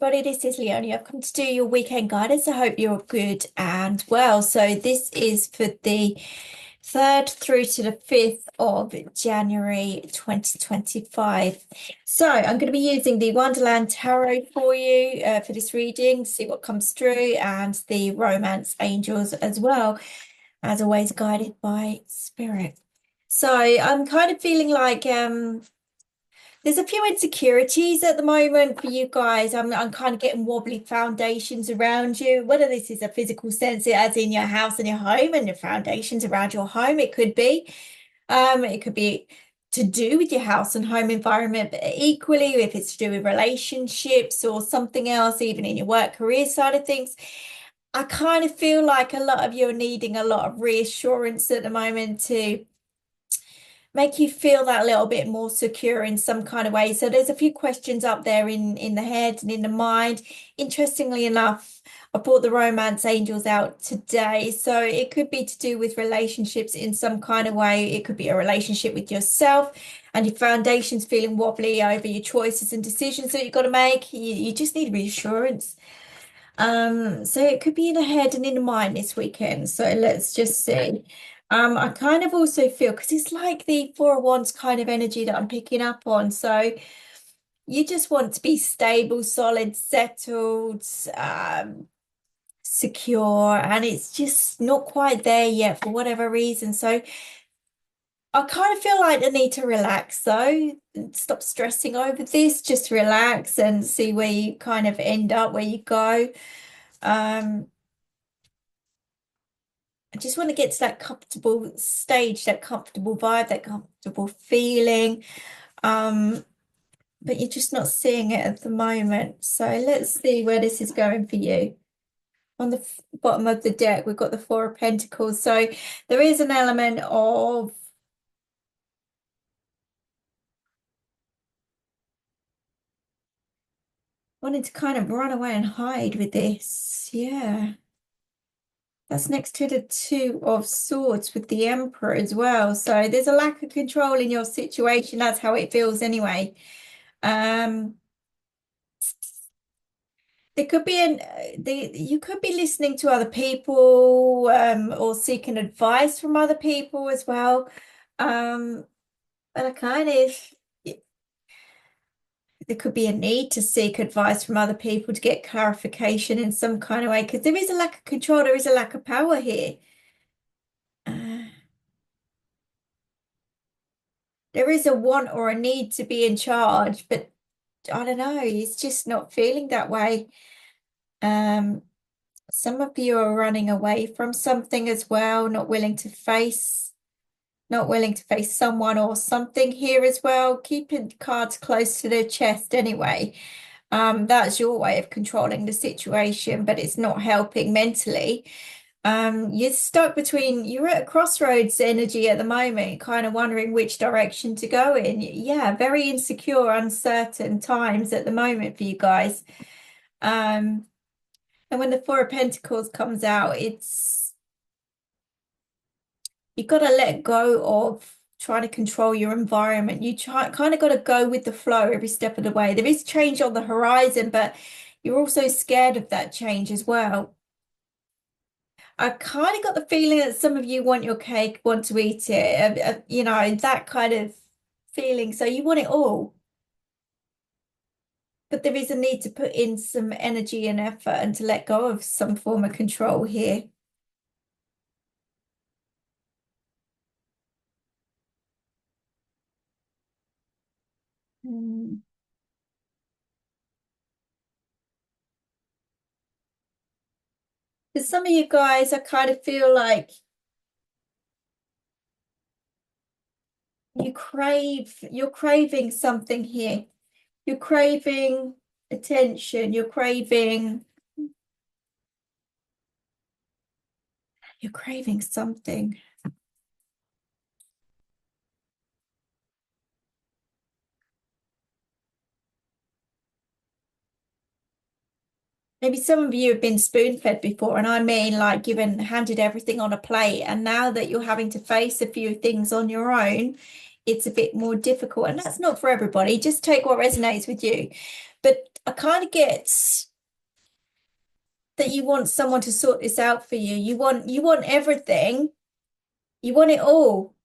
everybody, this is Leone. I've come to do your weekend guidance. I hope you're good and well. So this is for the 3rd through to the 5th of January 2025. So I'm going to be using the Wonderland Tarot for you for this reading, see what comes through, and the Romance Angels as well, as always guided by Spirit. So I'm kind of feeling like there's a few insecurities at the moment for you guys. I'm kind of getting wobbly foundations around you. Whether this is a physical sense, as in your house and your home and your foundations around your home, it could be. It could be to do with your house and home environment, but equally if it's to do with relationships or something else, even in your work career side of things. I kind of feel like a lot of you are needing a lot of reassurance at the moment to make you feel that little bit more secure in some kind of way. So there's a few questions up there in the head and in the mind. Interestingly enough, I brought the Romance Angels out today. So it could be to do with relationships in some kind of way. It could be a relationship with yourself and your foundations feeling wobbly over your choices and decisions that you've got to make. You just need reassurance. So it could be in the head and in the mind this weekend. So let's just see. I kind of also feel, because it's like the Four of Wands kind of energy that I'm picking up on. So you just want to be stable, solid, settled, secure, and it's just not quite there yet for whatever reason. So I kind of feel like I need to relax though, and stop stressing over this, just relax and see where you kind of end up, where you go. I just want to get to that comfortable stage, that comfortable vibe, that comfortable feeling. But you're just not seeing it at the moment. So let's see where this is going for you. On the bottom of the deck, we've got the Four of Pentacles. So there is an element of wanting to kind of run away and hide with this. Yeah. That's next to the Two of Swords with the Emperor as well. So there's a lack of control in your situation. That's how it feels anyway. There could be you could be listening to other people or seeking advice from other people as well. But I kind of there could be a need to seek advice from other people to get clarification in some kind of way, because there is a lack of control, there is a lack of power here. There is a want or a need to be in charge, but I don't know, he's just not feeling that way. Some of you are running away from something as well, not willing to face someone or something here as well, keeping cards close to their chest anyway. That's your way of controlling the situation, but it's not helping mentally. You're stuck between, you're at a crossroads energy at the moment, kind of wondering which direction to go in. Yeah, very insecure, uncertain times at the moment for you guys. And when the Four of Pentacles comes out, you've got to let go of trying to control your environment. You kind of got to go with the flow every step of the way. There is change on the horizon, but you're also scared of that change as well. I kind of got the feeling that some of you want your cake, want to eat it, you know, that kind of feeling. So you want it all. But there is a need to put in some energy and effort and to let go of some form of control here. For some of you guys, I kind of feel like you're craving something here. You're craving attention. You're craving something. Maybe some of you have been spoon-fed before, and I mean like handed everything on a plate, and now that you're having to face a few things on your own, it's a bit more difficult, and that's not for everybody. Just take what resonates with you. But I kind of get that you want someone to sort this out for you. You want everything. You want it all,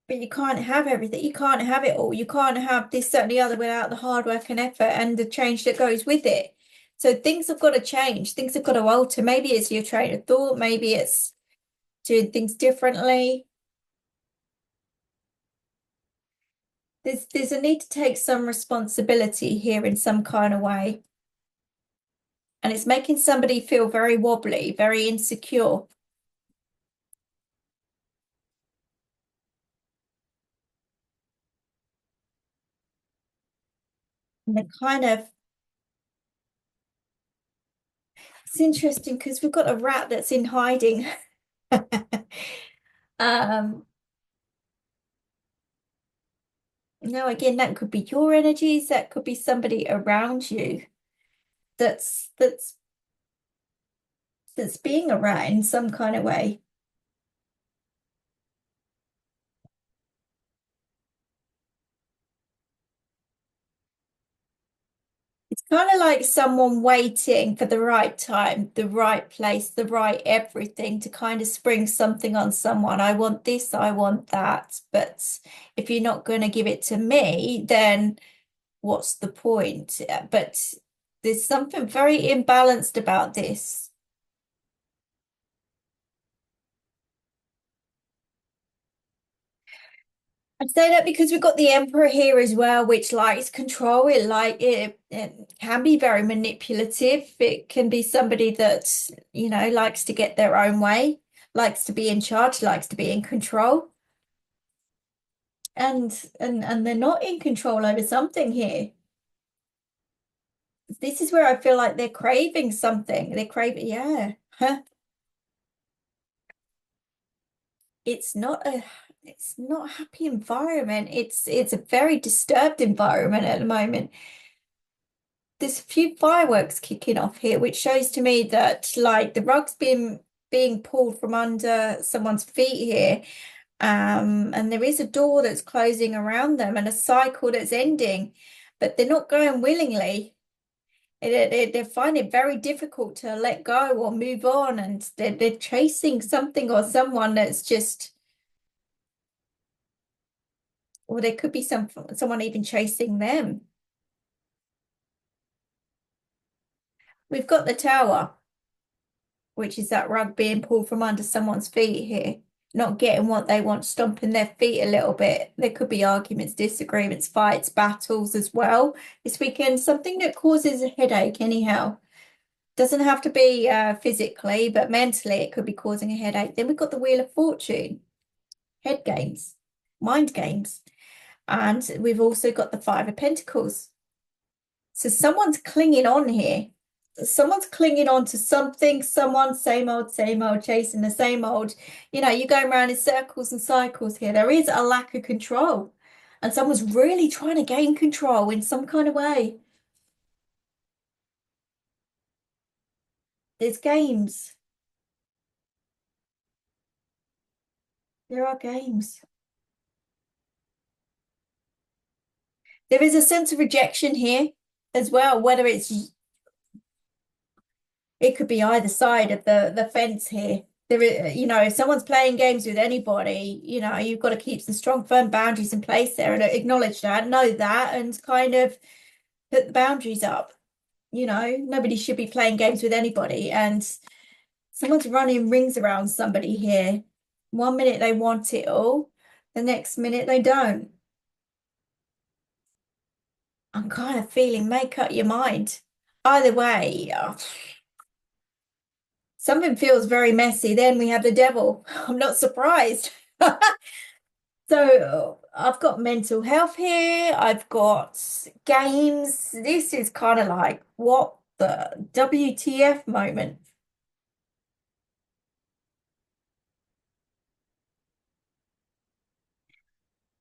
but you can't have everything. You can't have it all. You can't have this, that, and the other without the hard work and effort and the change that goes with it. So things have got to change. Things have got to alter. Maybe it's your train of thought. Maybe it's doing things differently. There's a need to take some responsibility here in some kind of way. And it's making somebody feel very wobbly, very insecure. And the kind of it's interesting because we've got a rat that's in hiding. Um, no, again, that could be your energies, that could be somebody around you that's that's that's being a rat in some kind of way. It's kind of like someone waiting for the right time, the right place, the right everything to kind of spring something on someone. I want this, I want that. But if you're not going to give it to me, then what's the point? But there's something very imbalanced about this. I'd say that because we've got the Emperor here as well, which likes control. It can be very manipulative. It can be somebody that, likes to get their own way, likes to be in charge, likes to be in control. And they're not in control over something here. This is where I feel like they're craving something. They're craving, yeah. Huh. It's not a happy environment. It's a very disturbed environment at the moment. There's a few fireworks kicking off here, which shows to me that like the rug's being pulled from under someone's feet here. And there is a door that's closing around them and a cycle that's ending, but they're not going willingly. They find it very difficult to let go or move on, and they're chasing something or someone that's just, or there could be someone even chasing them. We've got the tower, which is that rug being pulled from under someone's feet here, not getting what they want, stomping their feet a little bit. There could be arguments, disagreements, fights, battles as well this weekend, something that causes a headache anyhow. Doesn't have to be physically, but mentally it could be causing a headache. Then we've got the Wheel of Fortune, head games, mind games. And we've also got the Five of Pentacles. So someone's clinging on here. Someone's clinging on to something, someone, same old, chasing the same old. You're going around in circles and cycles here. There is a lack of control. And someone's really trying to gain control in some kind of way. There's games. There are games. There is a sense of rejection here as well, whether it could be either side of the fence here. There is, if someone's playing games with anybody, you've got to keep some strong, firm boundaries in place there and acknowledge that, know that, and kind of put the boundaries up. Nobody should be playing games with anybody, and someone's running rings around somebody here. One minute they want it all, the next minute they don't. I'm kind of feeling make up your mind. Either way, something feels very messy. Then we have the devil. I'm not surprised. So I've got mental health here. I've got games. This is kind of like what the WTF moment.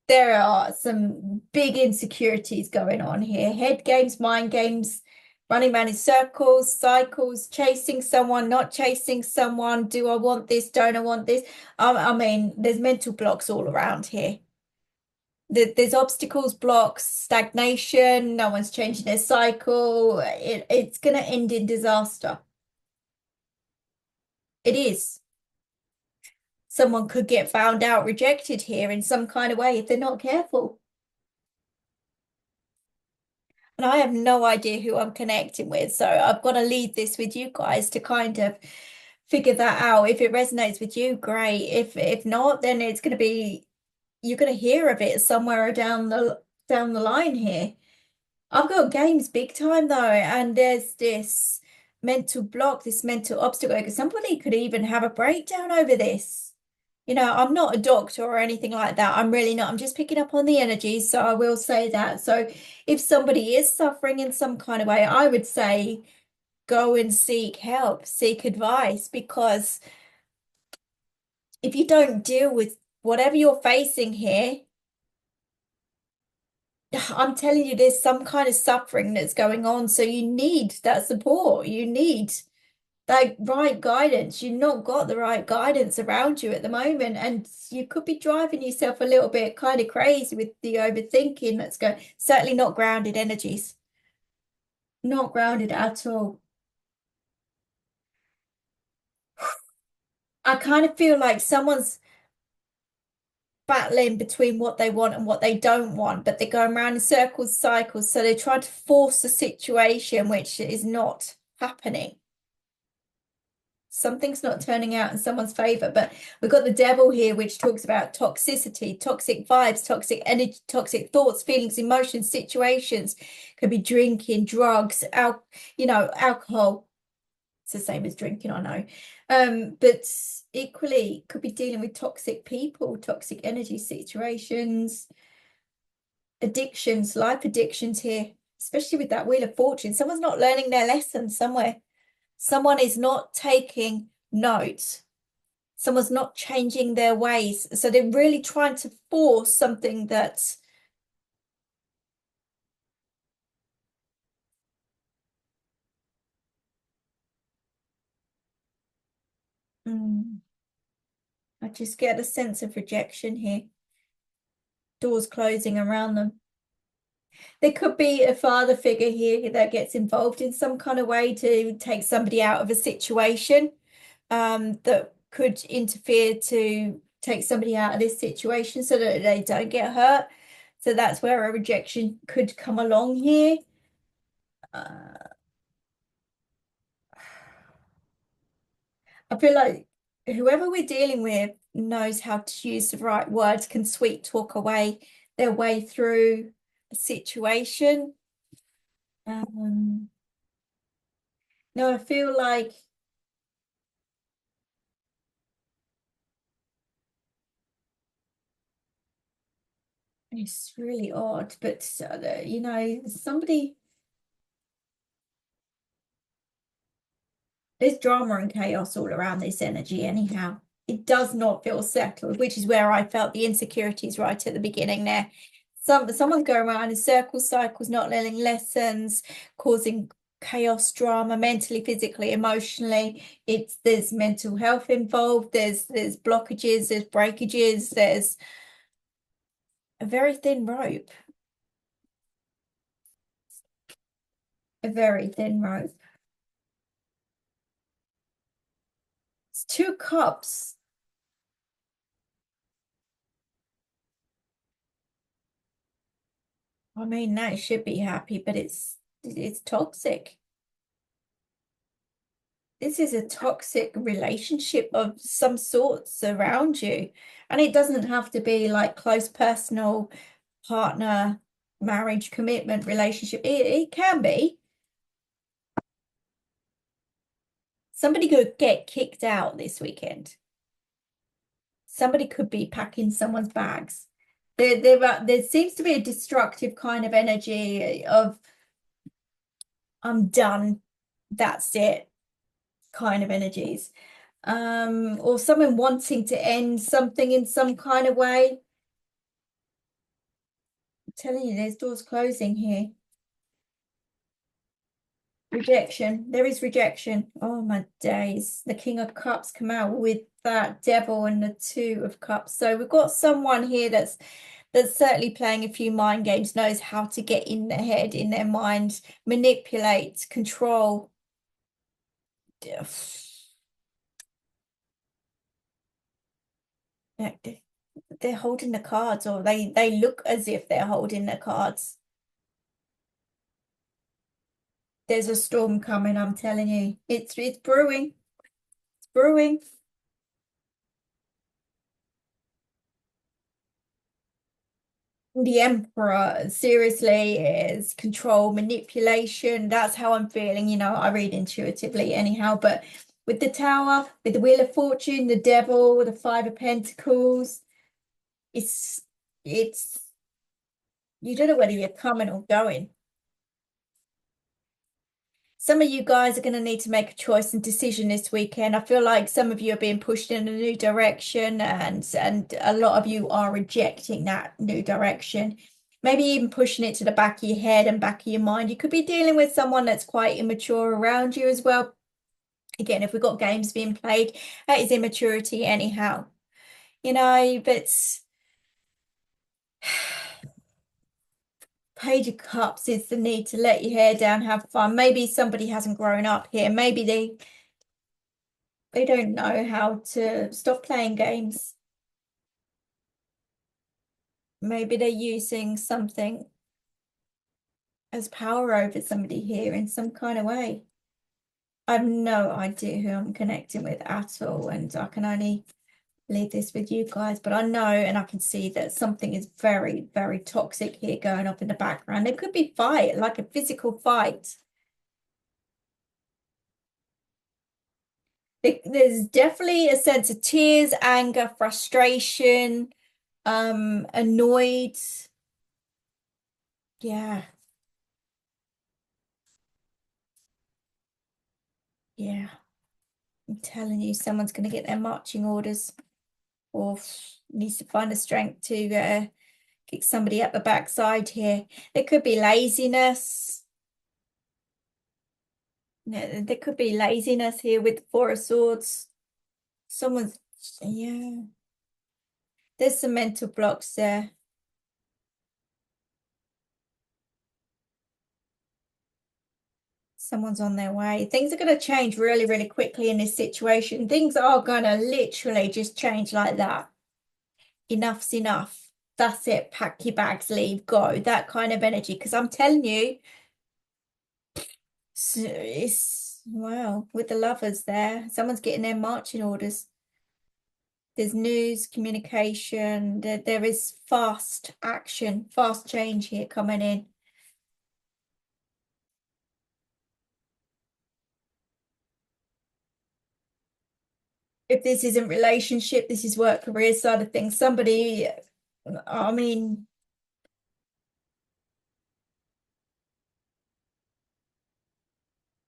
There are some big insecurities going on here. Head games, mind games, running around in circles, cycles, chasing someone, not chasing someone. Do I want this? Don't I want this? I mean, there's mental blocks all around here. There's obstacles, blocks, stagnation, no one's changing their cycle. It's going to end in disaster. It is. Someone could get found out, rejected here in some kind of way if they're not careful. And I have no idea who I'm connecting with. So I've got to leave this with you guys to kind of figure that out. If it resonates with you, great. If not, then it's going to be, you're going to hear of it somewhere down the line here. I've got games big time though, and there's this mental block, this mental obstacle. Because somebody could even have a breakdown over this. I'm not a doctor or anything like that. I'm really not. I'm just picking up on the energy, so I will say that. So if somebody is suffering in some kind of way, I would say go and seek help, seek advice, because if you don't deal with whatever you're facing here, I'm telling you, there's some kind of suffering that's going on. So you need that support. You need that right guidance. You've not got the right guidance around you at the moment. And you could be driving yourself a little bit kind of crazy with the overthinking that's going, certainly not grounded energies. Not grounded at all. I kind of feel like someone's battling between what they want and what they don't want, but they're going around in circles, cycles. So they're trying to force a situation which is not happening. Something's not turning out in someone's favor. But we've got the devil here, which talks about toxicity, toxic vibes, toxic energy, toxic thoughts, feelings, emotions, situations. Could be drinking, drugs, alcohol. It's the same as drinking, I know. But equally could be dealing with toxic people, toxic energy situations, addictions, life addictions here, especially with that Wheel of Fortune. Someone's not learning their lesson somewhere. Someone is not taking notes. Someone's not changing their ways. So they're really trying to force something that's I just get a sense of rejection here. Doors closing around them. There could be a father figure here that gets involved in some kind of way to take somebody out of a situation that could interfere to take somebody out of this situation so that they don't get hurt. So that's where a rejection could come along here. I feel like whoever we're dealing with knows how to use the right words, can sweet talk away their way through a situation. No, I feel like it's really odd, but somebody, there's drama and chaos all around this energy anyhow. It does not feel settled, which is where I felt the insecurities right at the beginning there. Someone's going around in circles, cycles, not learning lessons, causing chaos, drama, mentally, physically, emotionally. There's mental health involved, there's blockages, there's breakages, there's a very thin rope. A very thin rope. It's 2 cups. I mean, that should be happy, but it's toxic. This is a toxic relationship of some sorts around you. And it doesn't have to be like close personal partner, marriage, commitment, relationship. It can be. Somebody could get kicked out this weekend. Somebody could be packing someone's bags. There seems to be a destructive kind of energy of I'm done, that's it kind of energies. Or someone wanting to end something in some kind of way. I'm telling you, there's doors closing here. Rejection. There is rejection. Oh my days. The King of Cups come out with that devil and the Two of Cups. So we've got someone here that's that's certainly playing a few mind games, knows how to get in their head, in their mind, manipulate, control. Yeah, they're holding the cards, or they look as if they're holding the cards. There's a storm coming, I'm telling you. It's brewing. It's brewing. The Emperor seriously is control, manipulation. That's how I'm feeling. I read intuitively anyhow, but with the Tower, with the Wheel of Fortune, the Devil, the Five of Pentacles, it's you don't know whether you're coming or going. Some of you guys are going to need to make a choice and decision this weekend. I feel like some of you are being pushed in a new direction, and a lot of you are rejecting that new direction. Maybe even pushing it to the back of your head and back of your mind. You could be dealing with someone that's quite immature around you as well. Again, if we've got games being played, that is immaturity anyhow. But Page of Cups is the need to let your hair down, have fun. Maybe somebody hasn't grown up here. Maybe they don't know how to stop playing games. Maybe they're using something as power over somebody here in some kind of way. I have no idea who I'm connecting with at all, and I can only leave this with you guys, but I know and I can see that something is very, very toxic here going up in the background. There could be fight, like a physical fight. There's definitely a sense of tears, anger, frustration, annoyed. Yeah. Yeah. I'm telling you, someone's going to get their marching orders, or needs to find the strength to kick somebody up the backside here. There could be laziness. There could be laziness here with the Four of Swords. Someone's, yeah. There's some mental blocks there. Someone's on their way. Things are going to change really, really quickly in this situation. Things are going to literally just change like that. Enough's enough. That's it. Pack your bags, leave, go. That kind of energy. Because I'm telling you, it's, wow, with the Lovers there, someone's getting their marching orders. There's news, communication. There is fast action, fast change here coming in. If this isn't relationship, this is work, career side of things. Somebody, I mean,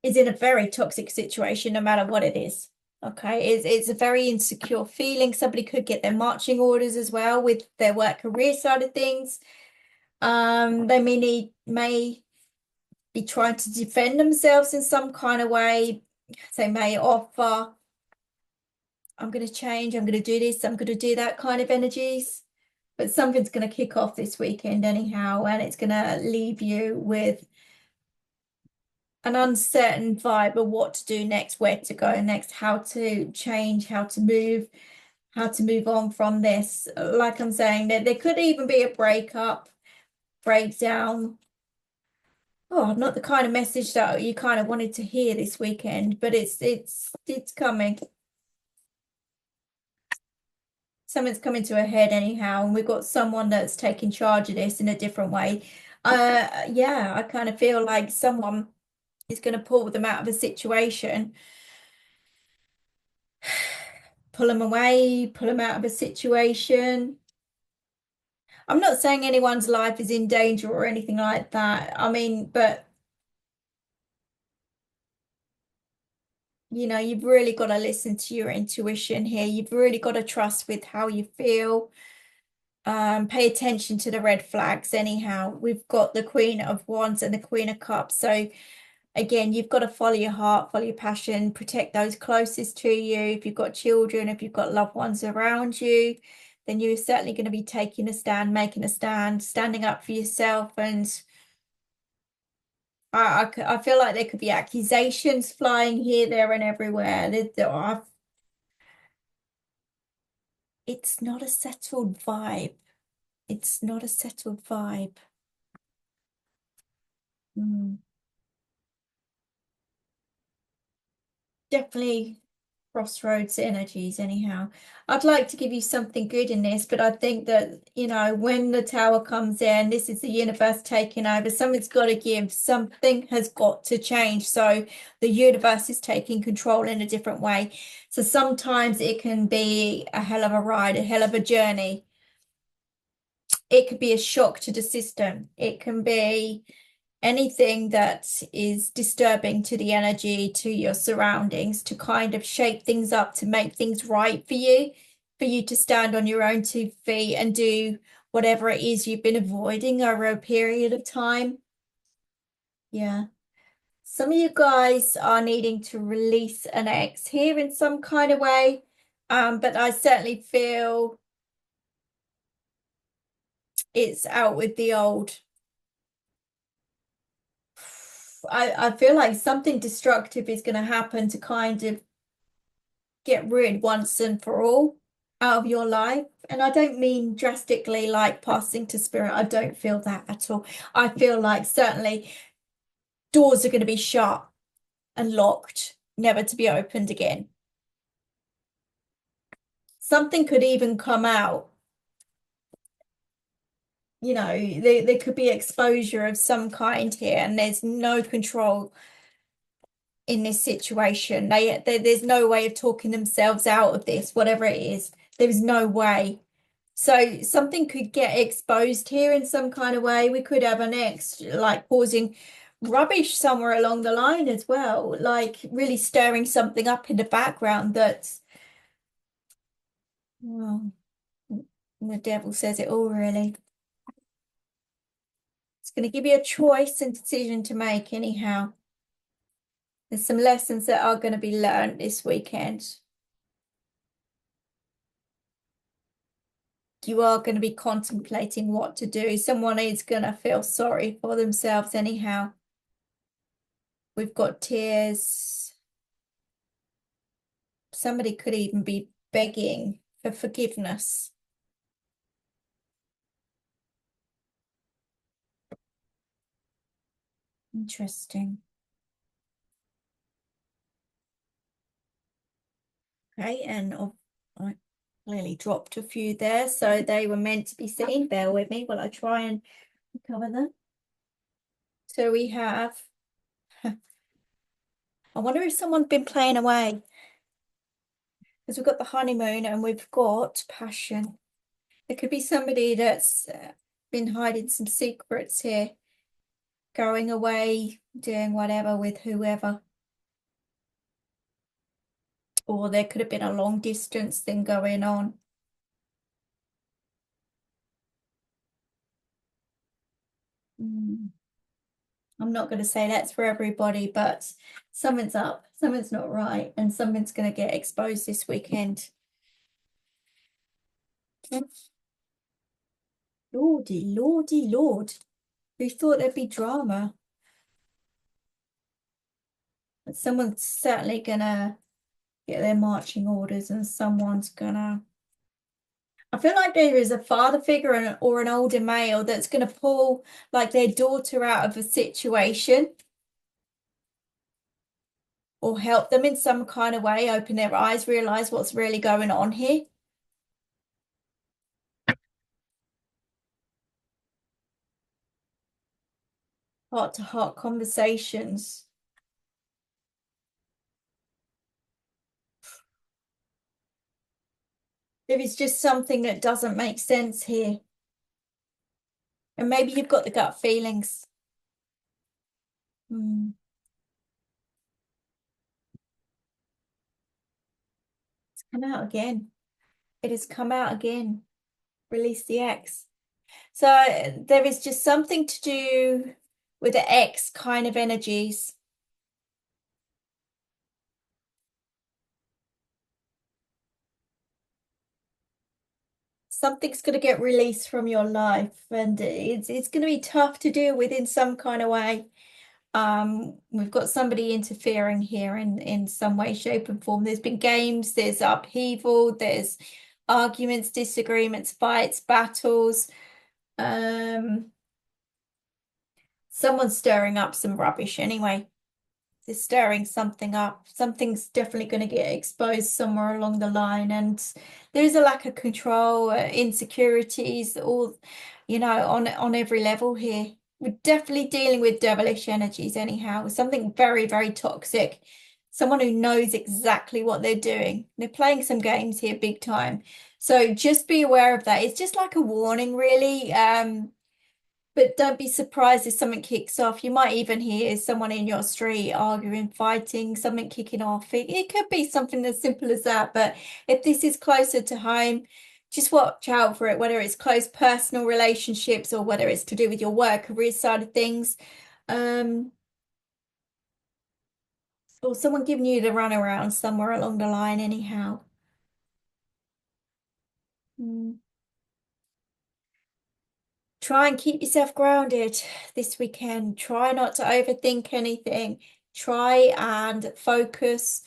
is in a very toxic situation, no matter what it is. Okay, it's a very insecure feeling. Somebody could get their marching orders as well with their work career side of things. They may be trying to defend themselves in some kind of way. They may offer, I'm going to change, I'm going to do this, I'm going to do that kind of energies. But something's going to kick off this weekend anyhow, and it's going to leave you with an uncertain vibe of what to do next, where to go next, how to change, how to move on from this. Like I'm saying, there could even be a breakup, breakdown. Oh, not the kind of message that you kind of wanted to hear this weekend, but it's coming. Something's coming to a head anyhow, and we've got someone that's taking charge of this in a different way. Yeah, I kind of feel like someone is going to pull them out of a situation, pull them away, pull them out of a situation. I'm not saying anyone's life is in danger or anything like that. I mean, but you've really got to listen to your intuition here. You've really got to trust with how you feel. Pay attention to the red flags anyhow. We've got the Queen of Wands and the Queen of Cups. So again, you've got to follow your heart, follow your passion, protect those closest to you. If you've got children, if you've got loved ones around you, then you're certainly going to be taking a stand, making a stand, standing up for yourself. And I feel like there could be accusations flying here, there, and everywhere. It's not a settled vibe. It's not a settled vibe. Definitely crossroads energies anyhow. I'd like to give you something good in this, but I think that, you know, when the tower comes in, this is the universe taking over. Something's got to give. Something has got to change. So the universe is taking control in a different way. So sometimes it can be a hell of a ride, a hell of a journey. It could be a shock to the system. It can be anything that is disturbing to the energy, to your surroundings, to kind of shake things up, to make things right for you to stand on your own 2 feet and do whatever it is you've been avoiding over a period of time. Yeah. Some of you guys are needing to release an ex here in some kind of way. But I certainly feel it's out with the old. I feel like something destructive is going to happen to kind of get rid once and for all out of your life. And I don't mean drastically like passing to spirit. I don't feel that at all. I feel like certainly doors are going to be shut and locked, never to be opened again. Something could even come out. You know, there could be exposure of some kind here, and there's no control in this situation. There's no way of talking themselves out of this, whatever it is. There's no way. So something could get exposed here in some kind of way. We could have an ex like causing rubbish somewhere along the line as well, like really stirring something up in the background that's, well, the devil says it all, really. It's going to give you a choice and decision to make anyhow. There's some lessons that are going to be learned this weekend. You are going to be contemplating what to do. Someone is going to feel sorry for themselves anyhow. We've got tears. Somebody could even be begging for forgiveness. Interesting. Okay, and I clearly dropped a few there, so they were meant to be seen. Bear with me while I try and recover them. So we have, I wonder if someone's been playing away. Because we've got the honeymoon and we've got passion. There could be somebody that's been hiding some secrets here, going away, doing whatever with whoever. Or there could have been a long distance thing going on. I'm not going to say that's for everybody, but something's up, something's not right, and something's going to get exposed this weekend. Lordy, lordy, lord. Who thought there'd be drama? But someone's certainly going to get their marching orders, and someone's going to... I feel like there is a father figure or an older male that's going to pull like their daughter out of a situation or help them in some kind of way, open their eyes, realize what's really going on here. Heart-to-heart conversations. There is just something that doesn't make sense here. And maybe you've got the gut feelings. It's come out again. It has come out again. Release the X. So there is just something to do with the X kind of energies. something's going to get released from your life, and it's going to be tough to deal with in some kind of way. We've got somebody interfering here in some way, shape, and form. There's been games, there's upheaval, there's arguments, disagreements, fights, battles. Someone's stirring up some rubbish anyway. They're stirring something up. Something's definitely going to get exposed somewhere along the line, and there's a lack of control, insecurities, all, on every level here. We're definitely dealing with devilish energies anyhow. Something very, very toxic. Someone who knows exactly what they're doing. They're playing some games here big time. So just be aware of that. It's just like a warning, really. But don't be surprised if something kicks off. You might even hear someone in your street arguing, fighting, something kicking off. It could be something as simple as that. But if this is closer to home, just watch out for it, whether it's close personal relationships or whether it's to do with your work, career side of things. Or someone giving you the runaround somewhere along the line anyhow. Mm. Try and keep yourself grounded this weekend. Try not to overthink anything. Try and focus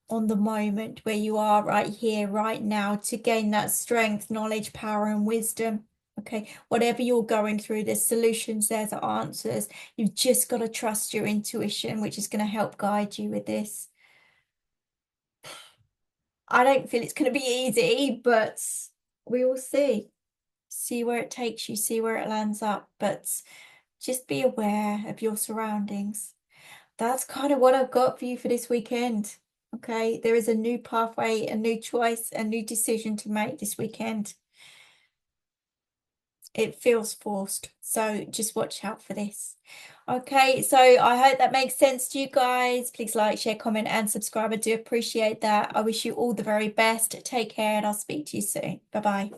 on the moment where you are right here, right now, to gain that strength, knowledge, power, and wisdom. Okay, whatever you're going through, there's solutions, there's answers. You've just got to trust your intuition, which is going to help guide you with this. I don't feel it's going to be easy, but we will see. See where it takes you, see where it lands up, but just be aware of your surroundings. That's kind of what I've got for you for this weekend. Okay, there is a new pathway, a new choice, a new decision to make this weekend. It feels forced, so just watch out for this. Okay, so I hope that makes sense to you guys. Please like, share, comment, and subscribe. I do appreciate that. I wish you all the very best. Take care, and I'll speak to you soon. Bye-bye.